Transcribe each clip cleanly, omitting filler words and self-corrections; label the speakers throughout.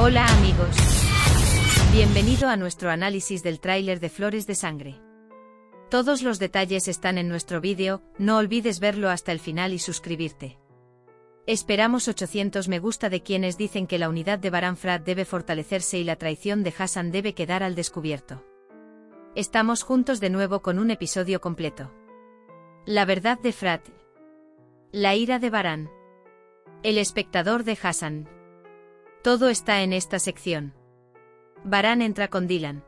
Speaker 1: Hola amigos. Bienvenido a nuestro análisis del tráiler de Flores de Sangre. Todos los detalles están en nuestro vídeo, no olvides verlo hasta el final y suscribirte. Esperamos 800 me gusta de quienes dicen que la unidad de Baran Frat debe fortalecerse y la traición de Hassan debe quedar al descubierto. Estamos juntos de nuevo con un episodio completo. La verdad de Frat. La ira de Baran. El espectador de Hassan. Todo está en esta sección. Baran entra con Dylan.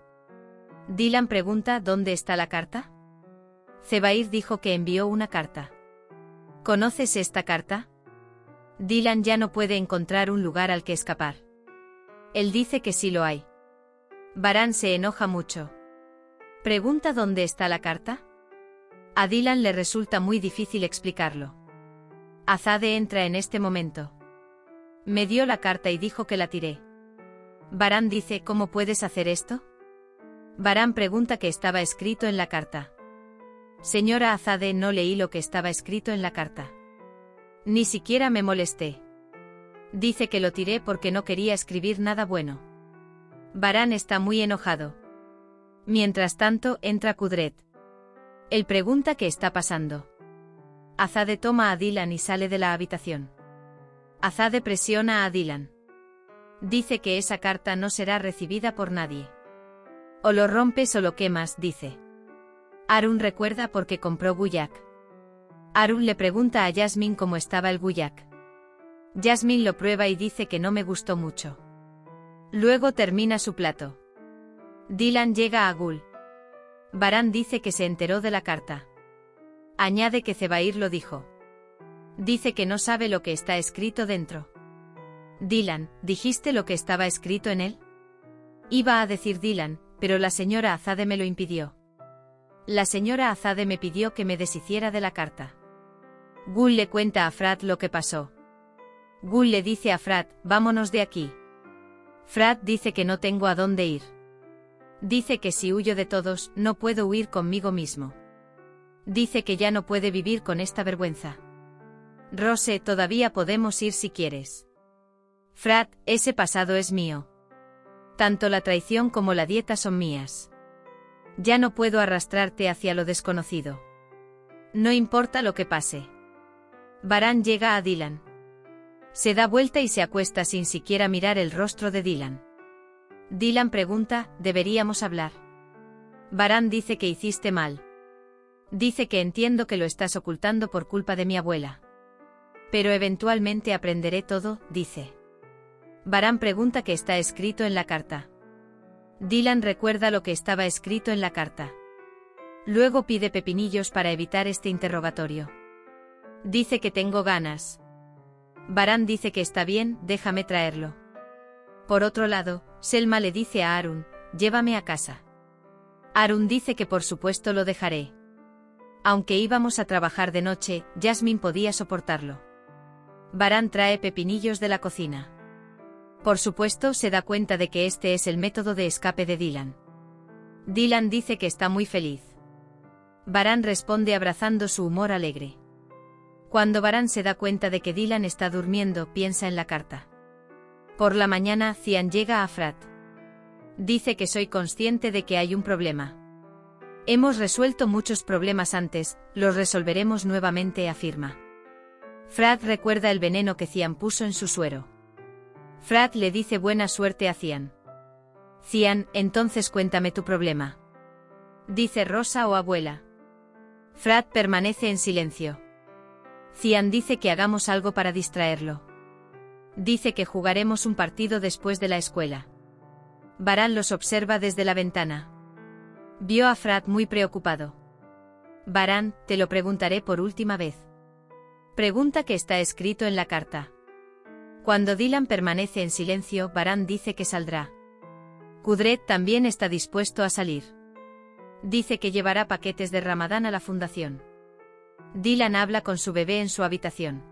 Speaker 1: Dylan pregunta ¿dónde está la carta? Zebair dijo que envió una carta. ¿Conoces esta carta? Dylan ya no puede encontrar un lugar al que escapar. Él dice que sí lo hay. Baran se enoja mucho. Pregunta ¿dónde está la carta? A Dylan le resulta muy difícil explicarlo. Azade entra en este momento. Me dio la carta y dijo que la tiré. Baran dice ¿cómo puedes hacer esto? Baran pregunta qué estaba escrito en la carta. Señora Azade, no leí lo que estaba escrito en la carta. Ni siquiera me molesté. Dice que lo tiré porque no quería escribir nada bueno. Baran está muy enojado. Mientras tanto, entra Kudret. Él pregunta qué está pasando. Azade toma a Dylan y sale de la habitación. Azade presiona a Dylan. Dice que esa carta no será recibida por nadie. O lo rompes o lo quemas, dice. Arun recuerda por qué compró guyac. Arun le pregunta a Jasmine cómo estaba el guyac. Jasmine lo prueba y dice que no me gustó mucho. Luego termina su plato. Dylan llega a Gul. Baran dice que se enteró de la carta. Añade que Zebair lo dijo. Dice que no sabe lo que está escrito dentro. Dylan, ¿dijiste lo que estaba escrito en él? Iba a decir Dylan, pero la señora Azade me lo impidió. La señora Azade me pidió que me deshiciera de la carta. Gul le cuenta a Frat lo que pasó. Gul le dice a Frat, vámonos de aquí. Frat dice que no tengo a dónde ir. Dice que si huyo de todos, no puedo huir conmigo mismo. Dice que ya no puede vivir con esta vergüenza. Rose, todavía podemos ir si quieres. Frat, ese pasado es mío. Tanto la traición como la dieta son mías. Ya no puedo arrastrarte hacia lo desconocido. No importa lo que pase. Baran llega a Dylan. Se da vuelta y se acuesta sin siquiera mirar el rostro de Dylan. Dylan pregunta, ¿deberíamos hablar? Baran dice que hiciste mal. Dice que entiendo que lo estás ocultando por culpa de mi abuela. Pero eventualmente aprenderé todo, dice. Baran pregunta qué está escrito en la carta. Dylan recuerda lo que estaba escrito en la carta. Luego pide pepinillos para evitar este interrogatorio. Dice que tengo ganas. Baran dice que está bien, déjame traerlo. Por otro lado, Selma le dice a Arun, llévame a casa. Arun dice que por supuesto lo dejaré. Aunque íbamos a trabajar de noche, Jasmine podía soportarlo. Baran trae pepinillos de la cocina. Por supuesto se da cuenta de que este es el método de escape de Dylan. Dylan dice que está muy feliz. Baran responde abrazando su humor alegre. Cuando Baran se da cuenta de que Dylan está durmiendo, piensa en la carta. Por la mañana, Cian llega a Frat. Dice que soy consciente de que hay un problema. Hemos resuelto muchos problemas antes, los resolveremos nuevamente, afirma. Frat recuerda el veneno que Cian puso en su suero. Frat le dice buena suerte a Cian. Cian, entonces cuéntame tu problema. Dice Rosa o abuela. Frat permanece en silencio. Cian dice que hagamos algo para distraerlo. Dice que jugaremos un partido después de la escuela. Baran los observa desde la ventana. Vio a Frat muy preocupado. Baran, te lo preguntaré por última vez. Pregunta qué está escrito en la carta. Cuando Dylan permanece en silencio, Baran dice que saldrá. Kudret también está dispuesto a salir. Dice que llevará paquetes de Ramadán a la fundación. Dylan habla con su bebé en su habitación.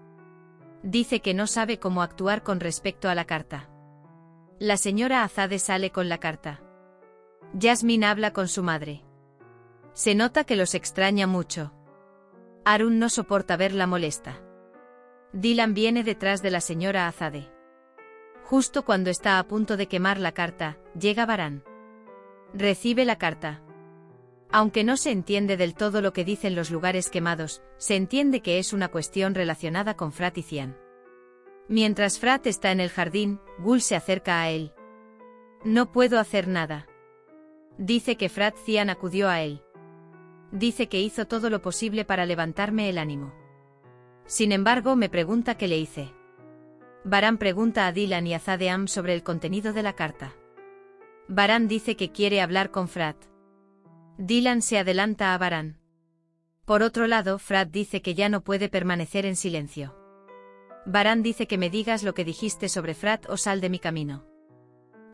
Speaker 1: Dice que no sabe cómo actuar con respecto a la carta. La señora Azade sale con la carta. Jasmine habla con su madre. Se nota que los extraña mucho. Arun no soporta verla molesta. Dylan viene detrás de la señora Azade. Justo cuando está a punto de quemar la carta, llega Varán. Recibe la carta. Aunque no se entiende del todo lo que dicen los lugares quemados, se entiende que es una cuestión relacionada con Frat y Cian. Mientras Frat está en el jardín, Gul se acerca a él. No puedo hacer nada. Dice que Frat Cian acudió a él. Dice que hizo todo lo posible para levantarme el ánimo. Sin embargo, me pregunta qué le hice. Varán pregunta a Dylan y a Zadeam sobre el contenido de la carta. Varán dice que quiere hablar con Frat. Dylan se adelanta a Varán. Por otro lado, Frat dice que ya no puede permanecer en silencio. Varán dice que me digas lo que dijiste sobre Frat o sal de mi camino.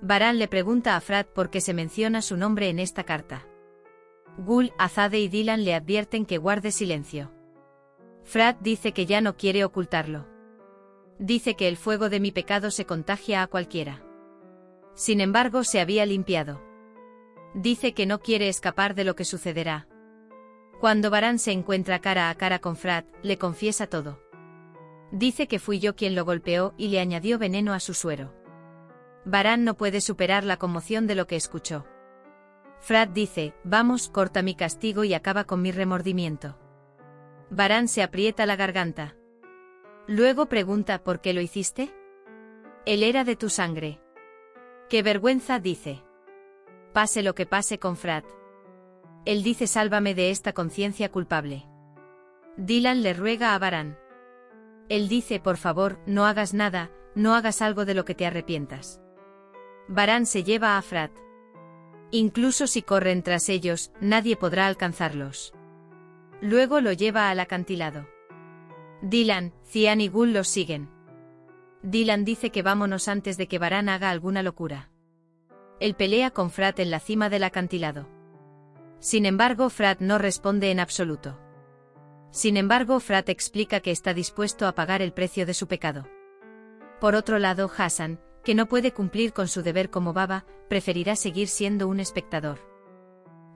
Speaker 1: Varán le pregunta a Frat por qué se menciona su nombre en esta carta. Gul, Azade y Dylan le advierten que guarde silencio. Frat dice que ya no quiere ocultarlo. Dice que el fuego de mi pecado se contagia a cualquiera. Sin embargo, se había limpiado. Dice que no quiere escapar de lo que sucederá. Cuando Varán se encuentra cara a cara con Frat, le confiesa todo. Dice que fui yo quien lo golpeó y le añadió veneno a su suero. Varán no puede superar la conmoción de lo que escuchó. Frat dice, vamos, corta mi castigo y acaba con mi remordimiento. Varán se aprieta la garganta. Luego pregunta ¿por qué lo hiciste? Él era de tu sangre. ¡Qué vergüenza!, dice. Pase lo que pase con Frat. Él dice sálvame de esta conciencia culpable. Dylan le ruega a Varán. Él dice por favor, no hagas nada, no hagas algo de lo que te arrepientas. Varán se lleva a Frat. Incluso si corren tras ellos, nadie podrá alcanzarlos. Luego lo lleva al acantilado. Dylan, Cian y Gul los siguen. Dylan dice que vámonos antes de que Varán haga alguna locura. Él pelea con Frat en la cima del acantilado. Sin embargo, Frat no responde en absoluto. Sin embargo, Frat explica que está dispuesto a pagar el precio de su pecado. Por otro lado, Hassan, que no puede cumplir con su deber como baba, preferirá seguir siendo un espectador.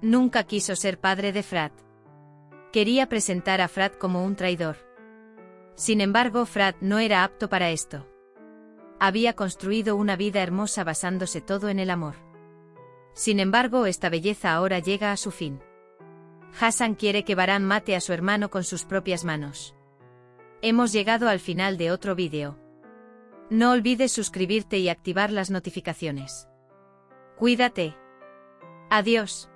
Speaker 1: Nunca quiso ser padre de Frat. Quería presentar a Frat como un traidor. Sin embargo, Frat no era apto para esto. Había construido una vida hermosa basándose todo en el amor. Sin embargo, esta belleza ahora llega a su fin. Hassan quiere que Varán mate a su hermano con sus propias manos. Hemos llegado al final de otro vídeo. No olvides suscribirte y activar las notificaciones. Cuídate. Adiós.